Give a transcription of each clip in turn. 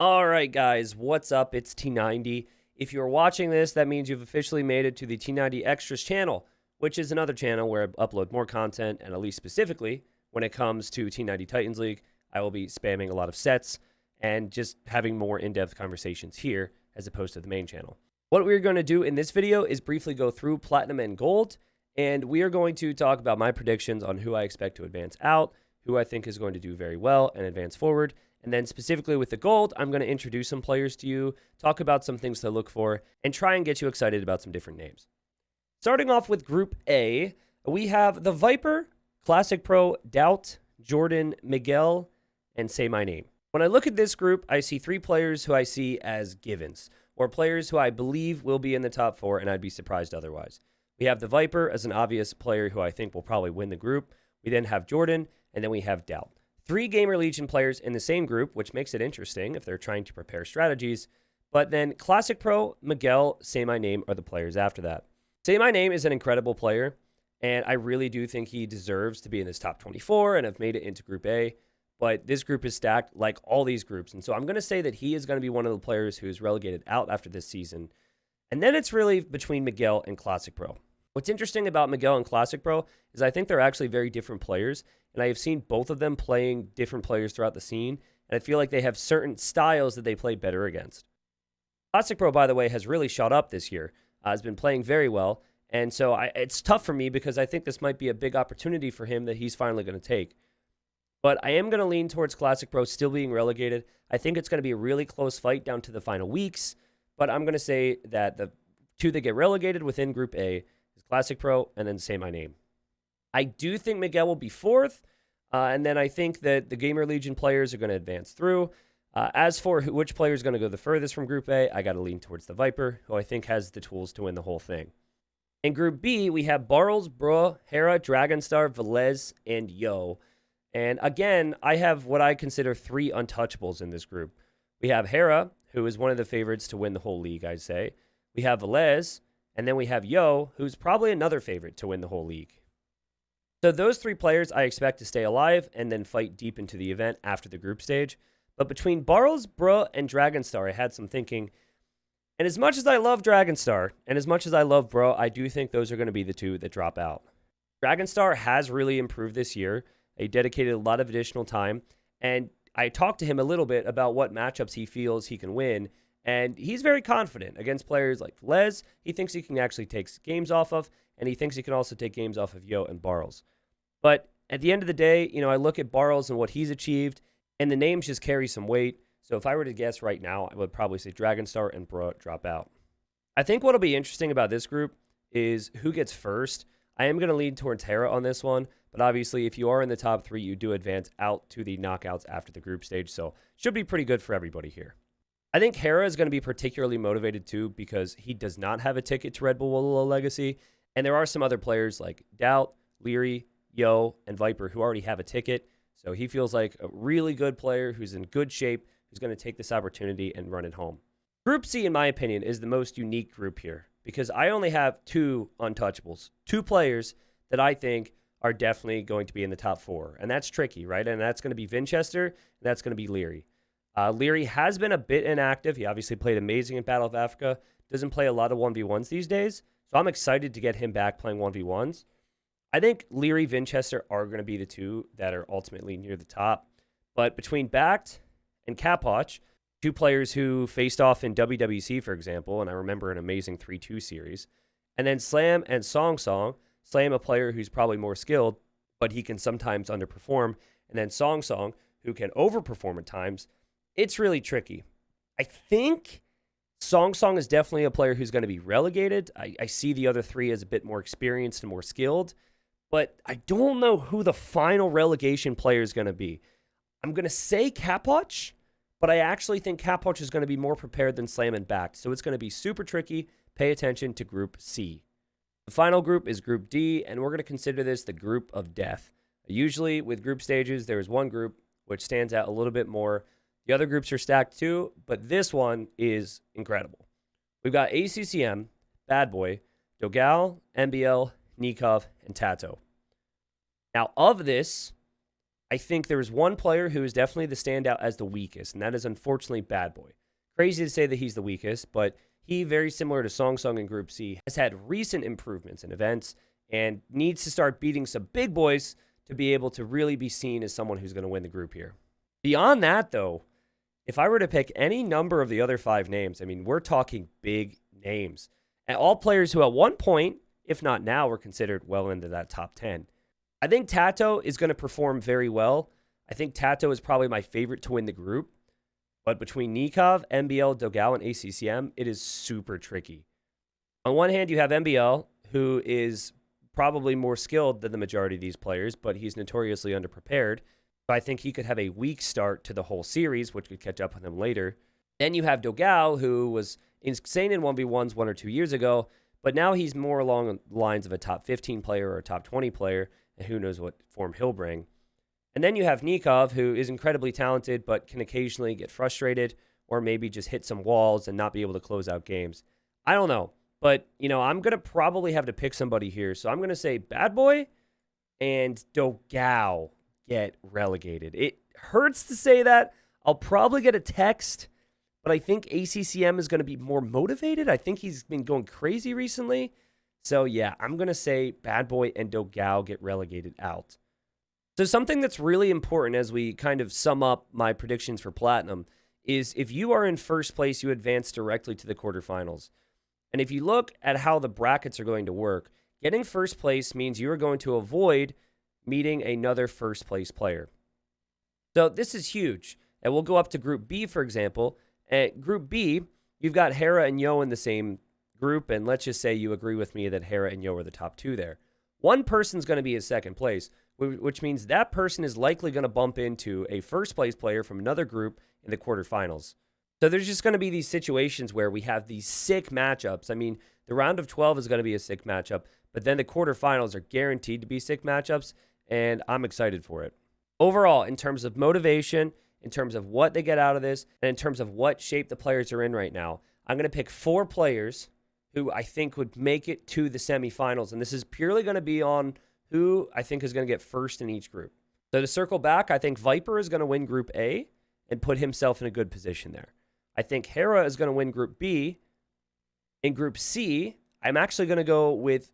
All right, guys, what's up? It's T90. If you're watching this, that means you've officially made it to the T90 Extras channel, which is another channel where I upload more content, and at least specifically when it comes to T90 Titans League, I will be spamming a lot of sets and just having more in-depth conversations here as opposed to the main channel. What we're going to do in this video is briefly go through Platinum and Gold, and we are going to talk about my predictions on who I expect to advance out, who I think is going to do very well and advance forward. And then specifically with the gold, I'm going to introduce some players to you, talk about some things to look for, and try and get you excited about some different names. Starting off with Group A, we have the Viper, Classic Pro, Doubt, Jordan, Miguel, and Say My Name. When I look at this group, I see three players who I see as givens, or players who I believe will be in the top four, and I'd be surprised otherwise. We have the Viper as an obvious player who I think will probably win the group. We then have Jordan, and then we have Doubt. Three Gamer Legion players in the same group, which makes it interesting if they're trying to prepare strategies. But then Classic Pro, Miguel, Say My Name are the players after that. Say My Name is an incredible player, and I really do think he deserves to be in this top 24 and have made it into Group A. But this group is stacked like all these groups. And so I'm going to say that he is going to be one of the players who is relegated out after this season. And then it's really between Miguel and Classic Pro. What's interesting about Miguel and Classic Pro is I think they're actually very different players, and I have seen both of them playing different players throughout the scene, and I feel like they have certain styles that they play better against. Classic Pro, by the way, has really shot up this year, has been playing very well, and so it's tough for me because I think this might be a big opportunity for him that he's finally going to take. But I am going to lean towards Classic Pro still being relegated. I think it's going to be a really close fight down to the final weeks, but I'm going to say that the two that get relegated within Group A Classic Pro, and then Say My Name. I do think Miguel will be fourth, and then I think that the Gamer Legion players are going to advance through. As for which player is going to go the furthest from Group A, I got to lean towards the Viper, who I think has the tools to win the whole thing. In Group B, we have Barles, Bro, Hera, Dragonstar, Velez, and Yo. And again, I have what I consider three untouchables in this group. We have Hera, who is one of the favorites to win the whole league, I'd say. We have Velez, and then we have Yo, who's probably another favorite to win the whole league. So those three players I expect to stay alive and then fight deep into the event after the group stage. But between Barles, Bruh, and Dragonstar, I had some thinking. And as much as I love Dragonstar, and as much as I love Bruh, I do think those are going to be the two that drop out. Dragonstar has really improved this year. He dedicated a lot of additional time. And I talked to him a little bit about what matchups he feels he can win. And he's very confident against players like Les. He thinks he can actually take games off of, and he thinks he can also take games off of Yo and Barles. But at the end of the day, I look at Barles and what he's achieved, and the names just carry some weight. So if I were to guess right now, I would probably say Dragonstar and Bro drop out. I think what'll be interesting about this group is who gets first. I am going to lean towards Hera on this one, but obviously if you are in the top three, you do advance out to the knockouts after the group stage, so should be pretty good for everybody here. I think Hera is going to be particularly motivated too because he does not have a ticket to Red Bull Legacy. And there are some other players like Doubt, Leary, Yo, and Viper who already have a ticket. So he feels like a really good player who's in good shape, who's going to take this opportunity and run it home. Group C, in my opinion, is the most unique group here because I only have two untouchables, two players that I think are definitely going to be in the top four. And that's tricky, right? And that's going to be Vinchester, and that's going to be Leary. Leary has been a bit inactive. He obviously played amazing in Battle of Africa. Doesn't play a lot of 1v1s these days. So I'm excited to get him back playing 1v1s. I think Leary, Vinchester are going to be the two that are ultimately near the top. But between Bact and Capoch, two players who faced off in WWC, for example, and I remember an amazing 3-2 series. And then Slam and Song Song. Slam, a player who's probably more skilled, but he can sometimes underperform. And then Song Song, who can overperform at times. It's really tricky. I think Song Song is definitely a player who's going to be relegated. I see the other three as a bit more experienced and more skilled, but I don't know who the final relegation player is going to be. I'm going to say Capoch, but I actually think Capoch is going to be more prepared than Slam and Back, so it's going to be super tricky. Pay attention to Group C. The final group is Group D, and we're going to consider this the group of death. Usually with group stages, there is one group which stands out a little bit more. The other groups are stacked too, but this one is incredible. We've got ACCM, Bad Boy, Dogal, MBL, Nikov, and Tato. Now, of this, I think there is one player who is definitely the standout as the weakest, and that is unfortunately Bad Boy. Crazy to say that he's the weakest, but he, very similar to Song Song in Group C, has had recent improvements in events and needs to start beating some big boys to be able to really be seen as someone who's going to win the group here. Beyond that, though, if I were to pick any number of the other 5 names, I mean, we're talking big names. And all players who at one point, if not now, were considered well into that top 10. I think Tato is going to perform very well. I think Tato is probably my favorite to win the group. But between Nikov, MBL, Dogao, and ACCM, it is super tricky. On one hand, you have MBL, who is probably more skilled than the majority of these players, but he's notoriously underprepared. So I think he could have a weak start to the whole series, which could catch up with him later. Then you have Dogao, who was insane in 1v1s 1 or 2 years ago, but now he's more along the lines of a top 15 player or a top 20 player, and who knows what form he'll bring. And then you have Nikov, who is incredibly talented, but can occasionally get frustrated or maybe just hit some walls and not be able to close out games. I don't know. But, I'm going to probably have to pick somebody here. So I'm going to say Bad Boy and Dogao get relegated. It hurts to say that. I'll probably get a text, but I think ACCM is going to be more motivated. I think he's been going crazy recently. So, yeah, I'm going to say Bad Boy and Dogao get relegated out. So something that's really important as we kind of sum up my predictions for Platinum is if you are in first place, you advance directly to the quarterfinals. And if you look at how the brackets are going to work, getting first place means you are going to avoid meeting another first place player. So this is huge. And we'll go up to Group B, for example. At Group B, you've got Hera and Yo in the same group. And let's just say you agree with me that Hera and Yo are the top 2 there. One person's going to be in second place, which means that person is likely going to bump into a first place player from another group in the quarterfinals. So there's just going to be these situations where we have these sick matchups. I mean, the round of 12 is going to be a sick matchup, but then the quarterfinals are guaranteed to be sick matchups, and I'm excited for it. Overall, in terms of motivation, in terms of what they get out of this, and in terms of what shape the players are in right now, I'm going to pick 4 players who I think would make it to the semifinals, and this is purely going to be on who I think is going to get first in each group. So to circle back, I think Viper is going to win Group A and put himself in a good position there. I think Hera is going to win Group B. In Group C, I'm actually going to go with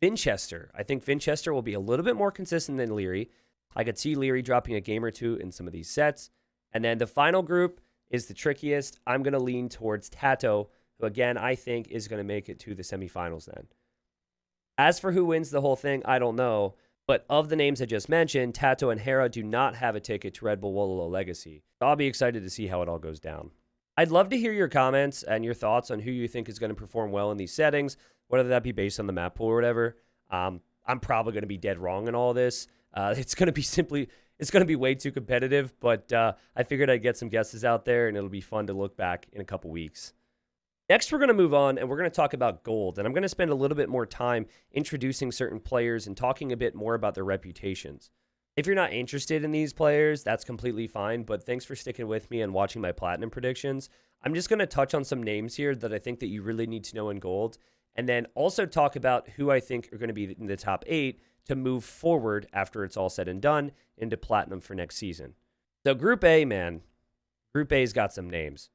Vinchester. I think Vinchester will be a little bit more consistent than Leary. I could see Leary dropping a game or 2 in some of these sets. And then the final group is the trickiest. I'm going to lean towards Tato, who again I think is going to make it to the semifinals then. As for who wins the whole thing, I don't know. But of the names I just mentioned, Tato and Hera do not have a ticket to Red Bull Wololo Legacy. I'll be excited to see how it all goes down. I'd love to hear your comments and your thoughts on who you think is going to perform well in these settings, whether that be based on the map pool or whatever. I'm probably going to be dead wrong in all this. It's going to be way too competitive, but I figured I'd get some guesses out there, and it'll be fun to look back in a couple weeks. Next, we're going to move on, and we're going to talk about gold, and I'm going to spend a little bit more time introducing certain players and talking a bit more about their reputations. If you're not interested in these players, that's completely fine, but thanks for sticking with me and watching my Platinum predictions. I'm just going to touch on some names here that I think that you really need to know in gold, and then also talk about who I think are going to be in the top 8 to move forward after it's all said and done into Platinum for next season. So Group A, man. Group A's got some names.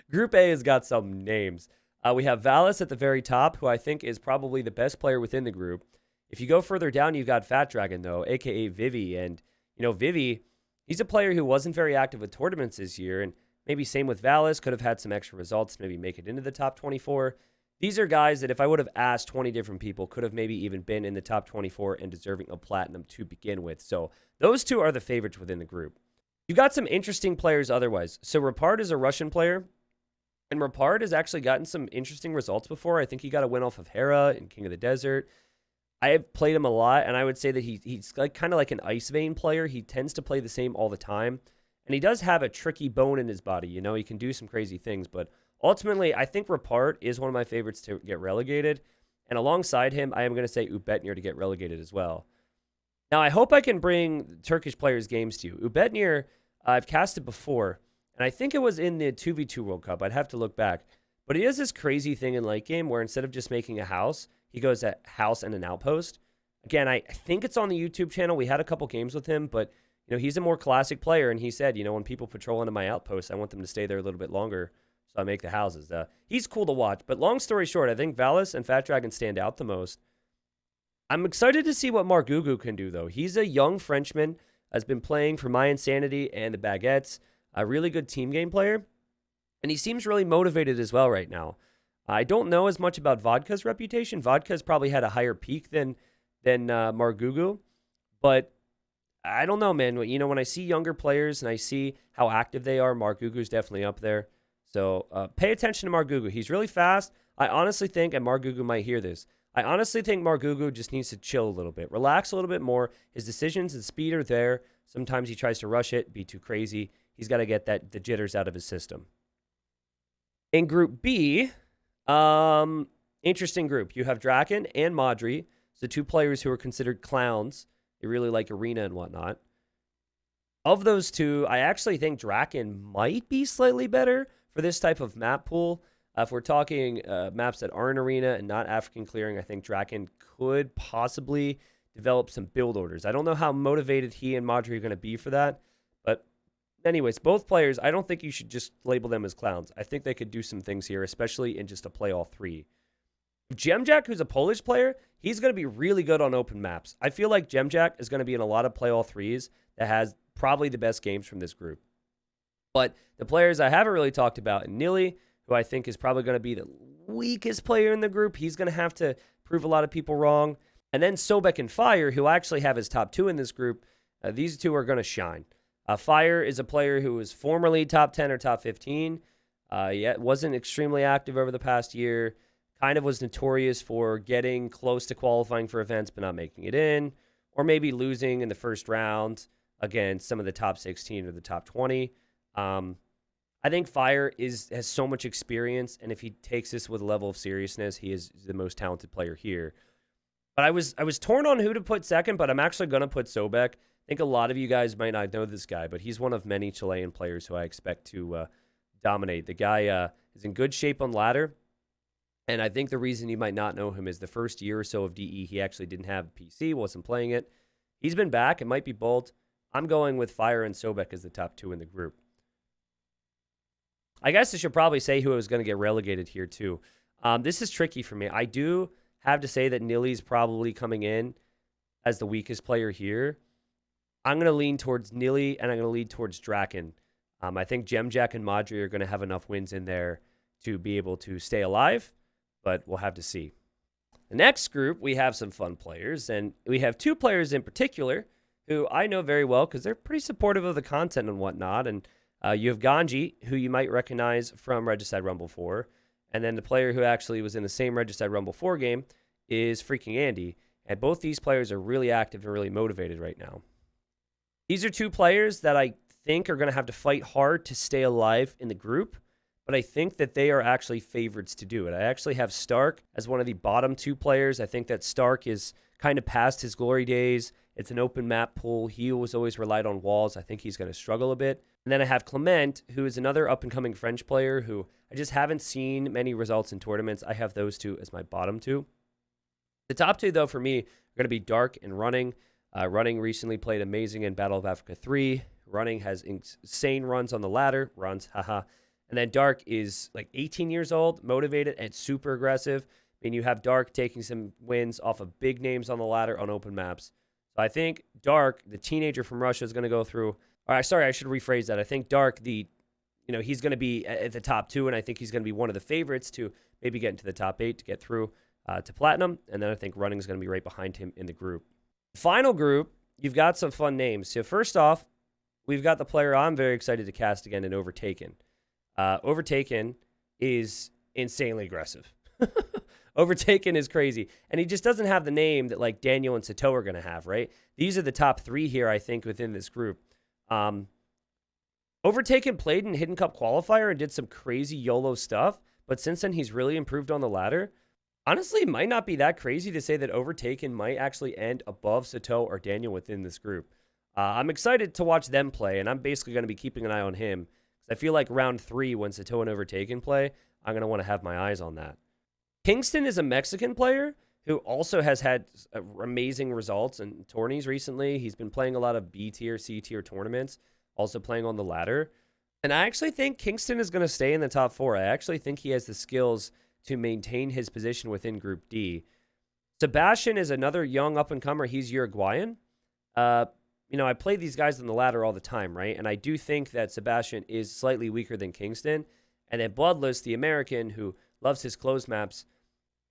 Group A has got some names. We have Valis at the very top, who I think is probably the best player within the group. If you go further down, you've got Fat Dragon, though, a.k.a. Vivi. And, Vivi, he's a player who wasn't very active with tournaments this year. And maybe same with Valis, could have had some extra results to maybe make it into the top 24. These are guys that if I would have asked 20 different people, could have maybe even been in the top 24 and deserving of Platinum to begin with. So those 2 are the favorites within the group. You've got some interesting players otherwise. So Rapard is a Russian player. And Rapard has actually gotten some interesting results before. I think he got a win off of Hera in King of the Desert. I have played him a lot, and I would say that he's kind of like an Ice Vein player. He tends to play the same all the time, and he does have a tricky bone in his body. He can do some crazy things, but ultimately, I think Rapard is one of my favorites to get relegated, and alongside him, I am going to say Ubetnir to get relegated as well. Now, I hope I can bring Turkish players' games to you. Ubetnir, I've casted before, and I think it was in the 2v2 World Cup. I'd have to look back, but he does this crazy thing in late game where instead of just making a house, he goes at house and an outpost. Again, I think it's on the YouTube channel. We had a couple games with him, but he's a more classic player, and he said, when people patrol into my outposts, I want them to stay there a little bit longer, so I make the houses. He's cool to watch, but long story short, I think Valis and Fat Dragon stand out the most. I'm excited to see what Margugu can do, though. He's a young Frenchman, has been playing for My Insanity and the Baguettes, a really good team game player, and he seems really motivated as well right now. I don't know as much about Vodka's reputation. Vodka's probably had a higher peak than Margugu, but I don't know, man. When I see younger players and I see how active they are, Margugu's definitely up there. So pay attention to Margugu. He's really fast. I honestly think, and Margugu might hear this, I honestly think Margugu just needs to chill a little bit, relax a little bit more. His decisions and speed are there. Sometimes he tries to rush it, be too crazy. He's got to get the jitters out of his system. In Group B, interesting group. You have Draken and Madri, so two players who are considered clowns. They really like Arena and whatnot. Of those two, I actually think Draken might be slightly better for this type of map pool. If we're talking maps that aren't Arena and not African clearing, I think Draken could possibly develop some build orders. I don't know how motivated he and Madri are going to be for that. But anyways, both players, I don't think you should just label them as clowns. I think they could do some things here, especially in just a play all three. Jemjack, who's a Polish player, he's going to be really good on open maps. I feel like Jemjack is going to be in a lot of play all threes that has probably the best games from this group. But the players I haven't really talked about, and Nili, who I think is probably going to be the weakest player in the group. He's going to have to prove a lot of people wrong. And then Sobek and Fire, who I actually have as top two in this group. These two are going to shine. Fire is a player who was formerly top 10 or top 15. Yet wasn't extremely active over the past year. Kind of was notorious for getting close to qualifying for events but not making it in. Or maybe losing in the first round against some of the top 16 or the top 20. I think Fire has so much experience, and if he takes this with a level of seriousness, he is the most talented player here. But I was torn on who to put second, but I'm actually going to put Sobek. I think a lot of you guys might not know this guy, but he's one of many Chilean players who I expect to dominate. The guy is in good shape on ladder, and I think the reason you might not know him is the first year or so of DE, he actually didn't have a PC, wasn't playing it. He's been back. It might be bold. I'm going with Fire and Sobek as the top two in the group. I guess I should probably say who was going to get relegated here, too. This is tricky for me. I do have to say that Nili's probably coming in as the weakest player here. I'm going to lean towards Nili, and I'm going to lean towards Draken. I think Jemjack and Madri are going to have enough wins in there to be able to stay alive, but we'll have to see. The next group, we have some fun players, and we have two players in particular who I know very well because they're pretty supportive of the content and whatnot, and you have Ganji, who you might recognize from Regicide Rumble 4. And then the player who actually was in the same Regicide Rumble 4 game is freaking Andy. And both these players are really active and really motivated right now. These are two players that I think are going to have to fight hard to stay alive in the group. But I think that they are actually favorites to do it. I actually have Stark as one of the bottom two players. I think that Stark is kind of past his glory days. It's an open map pool. He was always relied on walls. I think he's going to struggle a bit. And then I have Clement, who is another up-and-coming French player who I just haven't seen many results in tournaments. I have those two as my bottom two. The top two, though, for me, are going to be Dark and Running. Running recently played amazing in Battle of Africa 3. Running has insane runs on the ladder. Runs, haha. And then Dark is like 18 years old, motivated, and super aggressive. I mean, you have Dark taking some wins off of big names on the ladder on open maps. So I think Dark, the teenager from Russia, is going to go through. All right, sorry, I should rephrase that. I think Dark, he's going to be at the top two, and I think he's going to be one of the favorites to maybe get into the top 8 to get through to Platinum. And then I think Running is going to be right behind him in the group. Final group, you've got some fun names. So first off, we've got the player I'm very excited to cast again in Overtaken. Overtaken is insanely aggressive. Overtaken is crazy. And he just doesn't have the name that like Daniel and Sato are going to have, right? These are the top 3 here, I think, within this group. Overtaken played in Hidden Cup Qualifier and did some crazy YOLO stuff, but since then he's really improved on the ladder. Honestly, it might not be that crazy to say that Overtaken might actually end above Sato or Daniel within this group. I'm excited to watch them play, and I'm basically going to be keeping an eye on him. I feel like round 3, when Sato and Overtaken play, I'm going to want to have my eyes on that. Kingston is a Mexican player who also has had amazing results in tourneys recently. He's been playing a lot of B tier, C tier tournaments, also playing on the ladder. And I actually think Kingston is going to stay in the top 4. I actually think he has the skills to maintain his position within Group D. Sebastian is another young up-and-comer. He's Uruguayan. I play these guys on the ladder all the time, right? And I do think that Sebastian is slightly weaker than Kingston. And then Bloodless, the American, who loves his closed maps,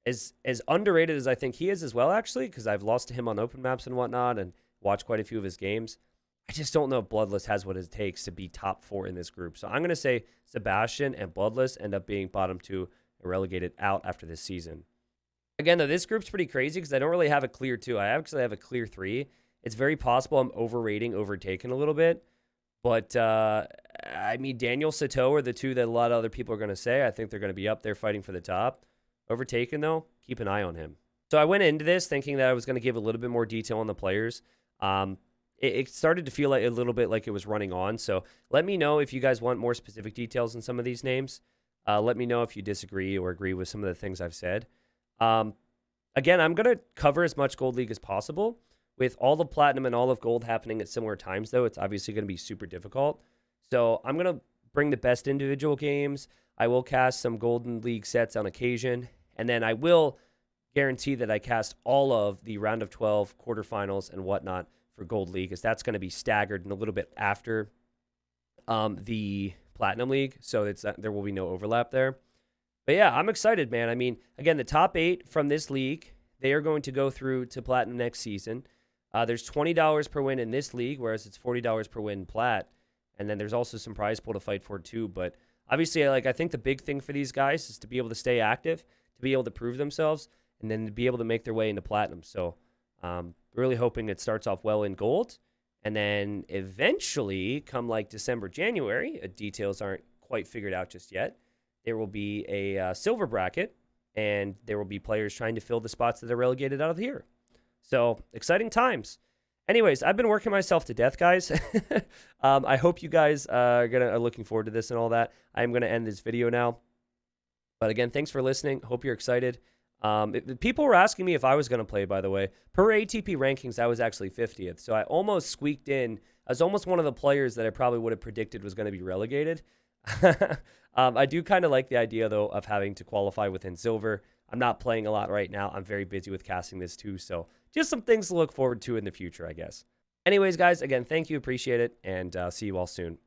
is as underrated as I think he is as well, actually, because I've lost to him on open maps and whatnot and watched quite a few of his games. I just don't know if Bloodless has what it takes to be top 4 in this group. So I'm going to say Sebastian and Bloodless end up being bottom 2 and relegated out after this season. Again, though, this group's pretty crazy because I don't really have a clear 2. I actually have a clear 3. It's very possible I'm overtaken a little bit. But, Daniel, Sato are the 2 that a lot of other people are going to say. I think they're going to be up there fighting for the top. Overtaken, though, keep an eye on him. So I went into this thinking that I was going to give a little bit more detail on the players. It started to feel like a little bit like it was running on. So let me know if you guys want more specific details on some of these names. Let me know if you disagree or agree with some of the things I've said. Again, I'm going to cover as much Gold League as possible. With all the Platinum and all of Gold happening at similar times, though, it's obviously going to be super difficult. So I'm going to bring the best individual games. I will cast some Golden League sets on occasion. And then I will guarantee that I cast all of the round of 12 quarterfinals and whatnot for Gold League, as that's going to be staggered and a little bit after the Platinum League, so there will be no overlap there. But yeah, I'm excited, man. I mean, again, the top 8 from this league, they are going to go through to Platinum next season. There's $20 per win in this league, whereas it's $40 per win Plat, and then there's also some prize pool to fight for too. But obviously, I think the big thing for these guys is to be able to stay active, to be able to prove themselves, and then to be able to make their way into Platinum. So really hoping it starts off well in Gold, and then eventually come like December, January, details aren't quite figured out just yet, there will be a silver bracket, and there will be players trying to fill the spots that are relegated out of here. So exciting times. Anyways, I've been working myself to death, guys. I hope you guys are looking forward to this and all that. I'm going to end this video now. But again, thanks for listening. Hope you're excited. People were asking me if I was going to play, by the way. Per ATP rankings, I was actually 50th. So I almost squeaked in. I was almost one of the players that I probably would have predicted was going to be relegated. I do kind of like the idea, though, of having to qualify within silver. I'm not playing a lot right now. I'm very busy with casting this, too. So just some things to look forward to in the future, I guess. Anyways, guys, again, thank you. Appreciate it. And see you all soon.